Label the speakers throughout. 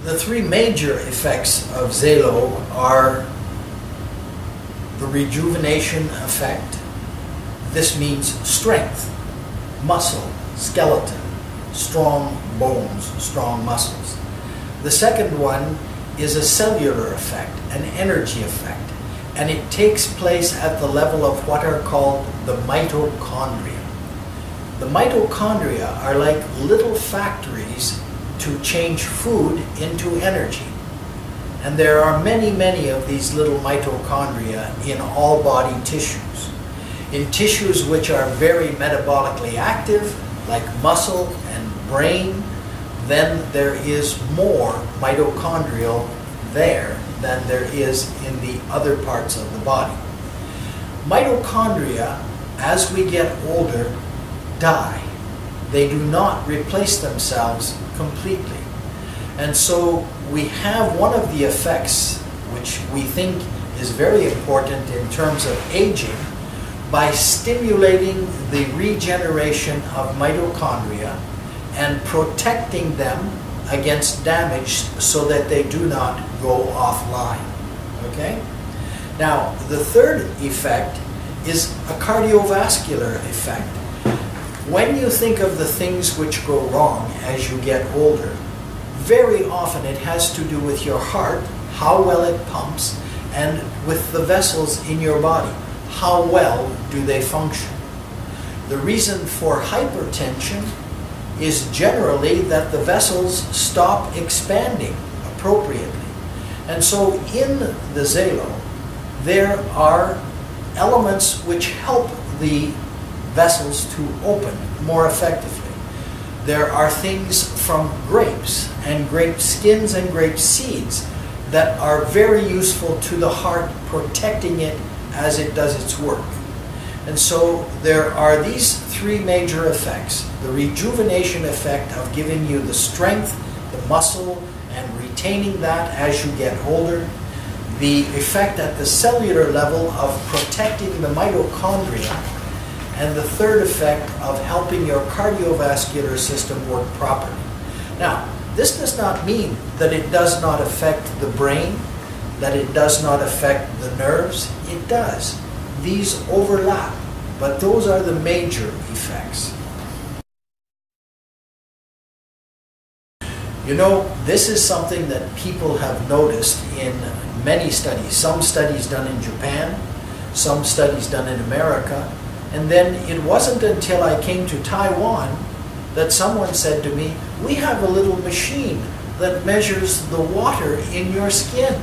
Speaker 1: The three major effects of XALO are the rejuvenation effect. This means strength, muscle, skeleton, strong bones, strong muscles. The second one is a cellular effect, an energy effect, and it takes place at the level of what are called the mitochondria. The mitochondria are like little factories to change food into energy. And there are many, many of these little mitochondria in all body tissues. In tissues which are very metabolically active, like muscle and brain, then there is more mitochondrial there than there is in the other parts of the body. Mitochondria, as we get older, die. They do not replace themselves completely. And so we have one of the effects which we think is very important in terms of aging by stimulating the regeneration of mitochondria and protecting them against damage so that they do not go offline. Okay? Now, the third effect is a cardiovascular effect. When you think of the things which go wrong as you get older, very often it has to do with your heart, how well it pumps, and with the vessels in your body, how well do they function. The reason for hypertension is generally that the vessels stop expanding appropriately. And so in the XALO, there are elements which help the vessels to open more effectively. There are things from grapes and grape skins and grape seeds that are very useful to the heart, protecting it as it does its work. And so there are these three major effects. The rejuvenation effect of giving you the strength, the muscle, and retaining that as you get older. The effect at the cellular level of protecting the mitochondria. And the third effect of helping your cardiovascular system work properly. Now, this does not mean that it does not affect the brain, that it does not affect the nerves. It does. These overlap, but those are the major effects. You know, this is something that people have noticed in many studies. Some studies done in Japan, some studies done in America. And then it wasn't until I came to Taiwan that someone said to me, we have a little machine that measures the water in your skin.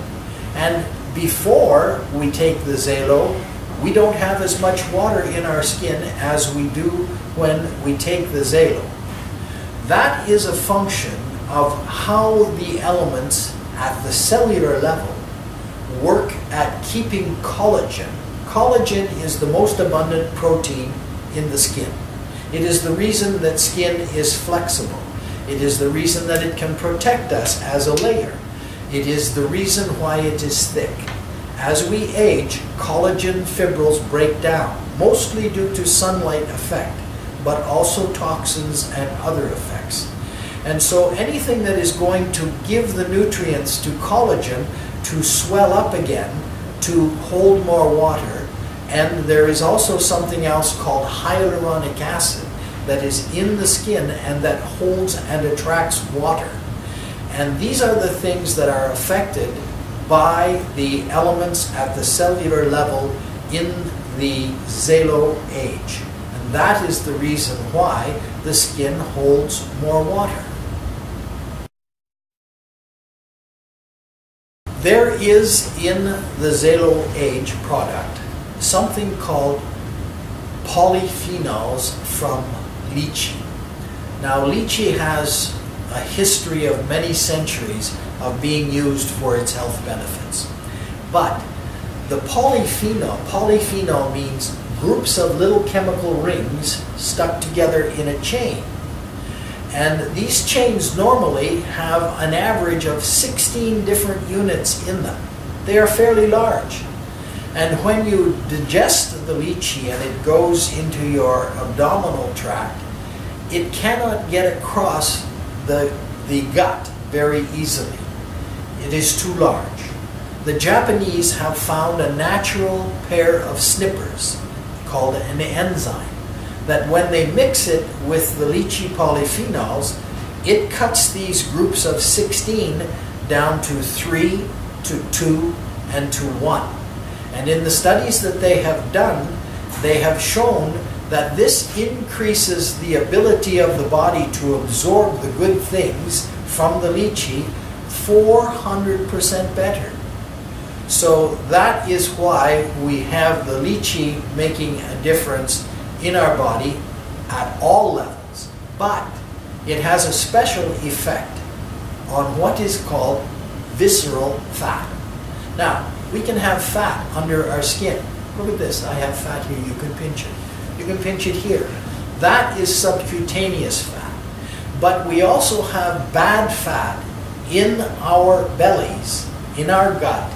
Speaker 1: And before we take the XALO, we don't have as much water in our skin as we do when we take the XALO. That is a function of how the elements at the cellular level work at keeping collagen. Collagen is the most abundant protein in the skin. It is the reason that skin is flexible. It is the reason that it can protect us as a layer. It is the reason why it is thick. As we age, collagen fibrils break down, mostly due to sunlight effect, but also toxins and other effects. And so anything that is going to give the nutrients to collagen to swell up again, to hold more water, and there is also something else called hyaluronic acid that is in the skin and that holds and attracts water. And these are the things that are affected by the elements at the cellular level in the XALO age. And that is the reason why the skin holds more water. There is in the XALO age product something called polyphenols from lychee. Now lychee has a history of many centuries of being used for its health benefits. But the polyphenol means groups of little chemical rings stuck together in a chain. And these chains normally have an average of 16 different units in them. They are fairly large. And when you digest the lychee and it goes into your abdominal tract, it cannot get across the gut very easily. it is too large. The Japanese have found a natural pair of snippers called an enzyme that when they mix it with the lychee polyphenols, it cuts these groups of 16 down to 3, to 2, and to 1. And in the studies that they have done, they have shown that this increases the ability of the body to absorb the good things from the lychee 400% better. So that is why we have the lychee making a difference in our body at all levels. But it has a special effect on what is called visceral fat. Now, we can have fat under our skin. Look at this. I have fat here. You can pinch it. You can pinch it here. That is subcutaneous fat. But we also have bad fat in our bellies, in our gut,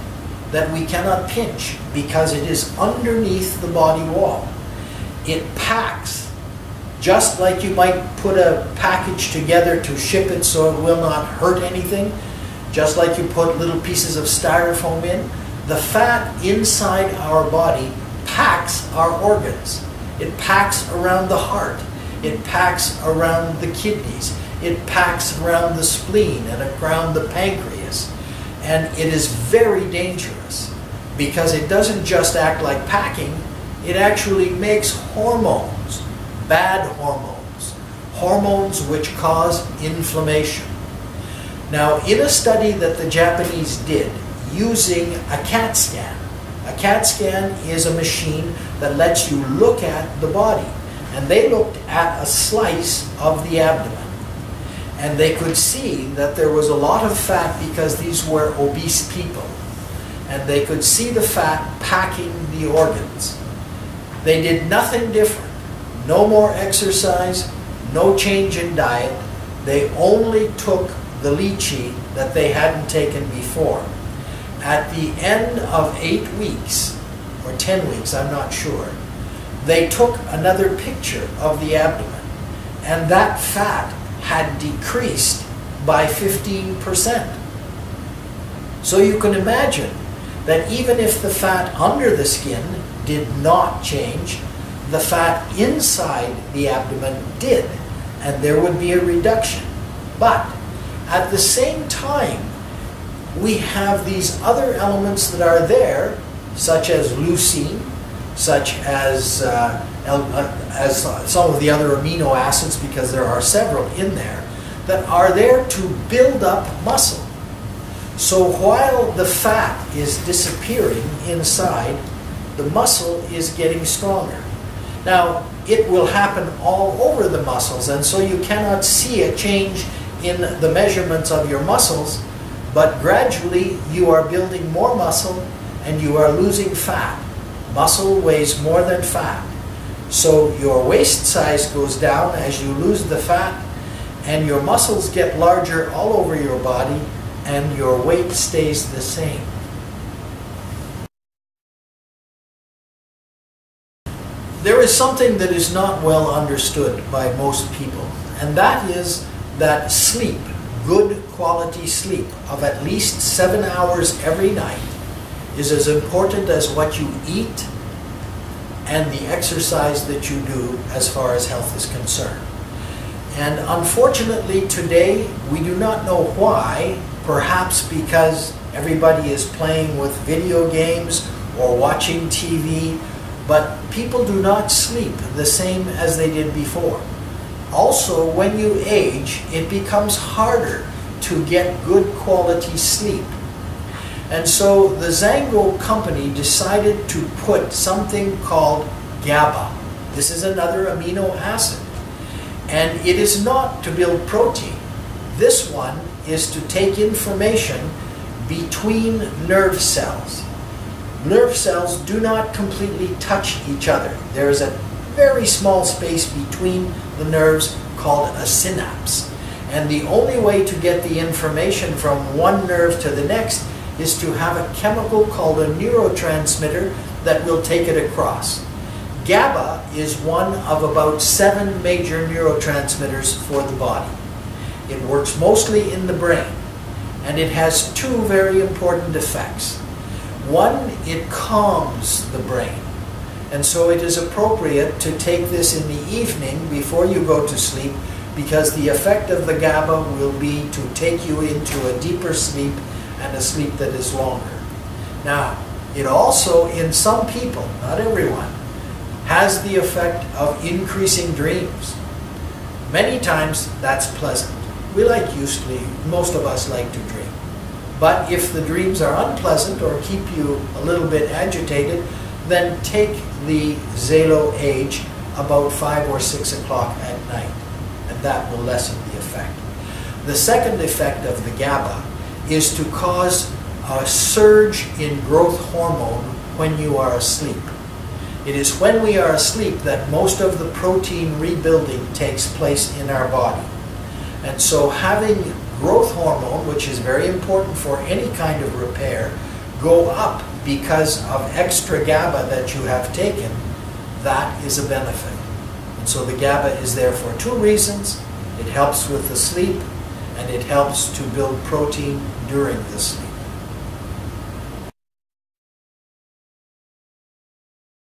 Speaker 1: that we cannot pinch because it is underneath the body wall. It packs, just like you might put a package together to ship it so it will not hurt anything, just like you put little pieces of styrofoam in. The fat inside our body packs our organs. It packs around the heart. It packs around the kidneys. It packs around the spleen and around the pancreas. And it is very dangerous because it doesn't just act like packing, it actually makes hormones, bad hormones, hormones which cause inflammation. Now, in a study that the Japanese did using a CAT scan is a machine that lets you look at the body. And they looked at a slice of the abdomen. And they could see that there was a lot of fat because these were obese people. And they could see the fat packing the organs. They did nothing different. No more exercise, no change in diet. They only took the lychee that they hadn't taken before. At the end of 8 weeks, or 10 weeks, I'm not sure, they took another picture of the abdomen, and that fat had decreased by 15%. So you can imagine that even if the fat under the skin did not change, the fat inside the abdomen did, and there would be a reduction. But at the same time, we have these other elements that are there, such as leucine, such as some of the other amino acids, because there are several in there, that are there to build up muscle. So while the fat is disappearing inside, the muscle is getting stronger. Now, it will happen all over the muscles, and so you cannot see a change in the measurements of your muscles, but gradually you are building more muscle and you are losing fat. Muscle weighs more than fat. So your waist size goes down as you lose the fat, and your muscles get larger all over your body, and your weight stays the same. There is something that is not well understood by most people, and that is that sleep, good quality sleep of at least 7 hours every night, is as important as what you eat and the exercise that you do as far as health is concerned. And unfortunately today we do not know why, perhaps because everybody is playing with video games or watching TV, but people do not sleep the same as they did before. Also, when you age, it becomes harder to get good quality sleep. And so the XANGO company decided to put something called GABA. This is another amino acid. And it is not to build protein. This one is to take information between nerve cells. Nerve cells do not completely touch each other. There is a very small space between the nerves called a synapse. And the only way to get the information from one nerve to the next is to have a chemical called a neurotransmitter that will take it across. GABA is one of about 7 major neurotransmitters for the body. It works mostly in the brain. And it has two very important effects. One, it calms the brain. And so it is appropriate to take this in the evening before you go to sleep, because the effect of the GABA will be to take you into a deeper sleep and a sleep that is longer. Now, it also, in some people, not everyone, has the effect of increasing dreams. Many times that's pleasant. We most of us like to dream. But if the dreams are unpleasant or keep you a little bit agitated, then take the XALO age about 5 or 6 o'clock at night, and that will lessen the effect. The second effect of the GABA is to cause a surge in growth hormone when you are asleep. It is when we are asleep that most of the protein rebuilding takes place in our body. And so having growth hormone, which is very important for any kind of repair, go up because of extra GABA that you have taken, that is a benefit. And so the GABA is there for two reasons. It helps with the sleep, and it helps to build protein during the sleep.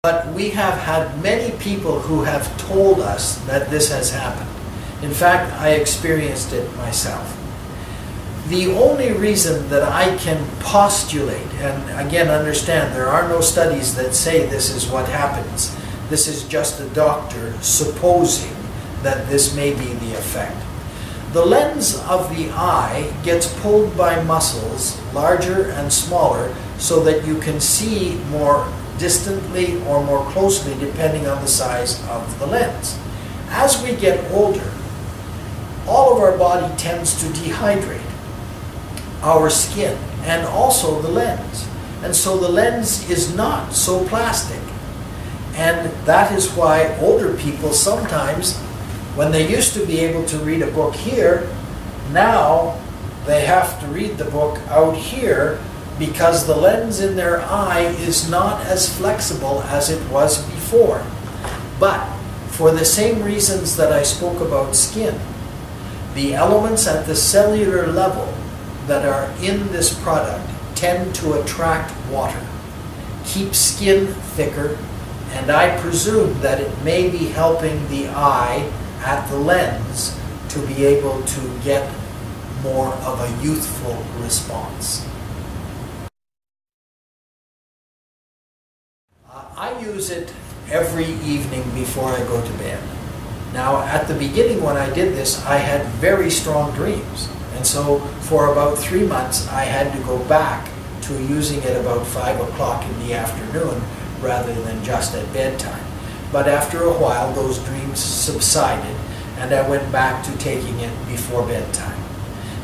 Speaker 1: But we have had many people who have told us that this has happened. In fact, I experienced it myself. The only reason that I can postulate, and again understand there are no studies that say this is what happens. This is just a doctor supposing that this may be the effect. The lens of the eye gets pulled by muscles, larger and smaller, so that you can see more distantly or more closely depending on the size of the lens. As we get older, all of our body tends to dehydrate. Our skin and also the lens. And so the lens is not so plastic. And that is why older people sometimes, when they used to be able to read a book here, now they have to read the book out here because the lens in their eye is not as flexible as it was before. But for the same reasons that I spoke about skin, the elements at the cellular level that are in this product tend to attract water, keep skin thicker, and I presume that it may be helping the eye at the lens to be able to get more of a youthful response. I use it every evening before I go to bed. Now, at the beginning when I did this, I had very strong dreams. And so for about 3 months, I had to go back to using it about 5 o'clock in the afternoon rather than just at bedtime. But after a while, those dreams subsided, and I went back to taking it before bedtime.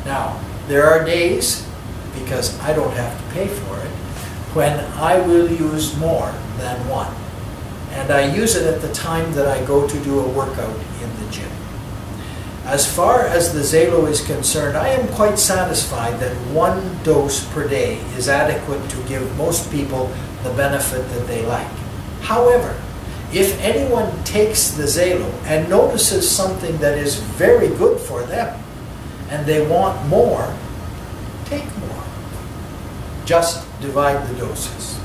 Speaker 1: Now, there are days, because I don't have to pay for it, when I will use more than one. And I use it at the time that I go to do a workout in the gym. As far as the XALO is concerned, I am quite satisfied that 1 dose per day is adequate to give most people the benefit that they like. However, if anyone takes the XALO and notices something that is very good for them, and they want more, take more. Just divide the doses.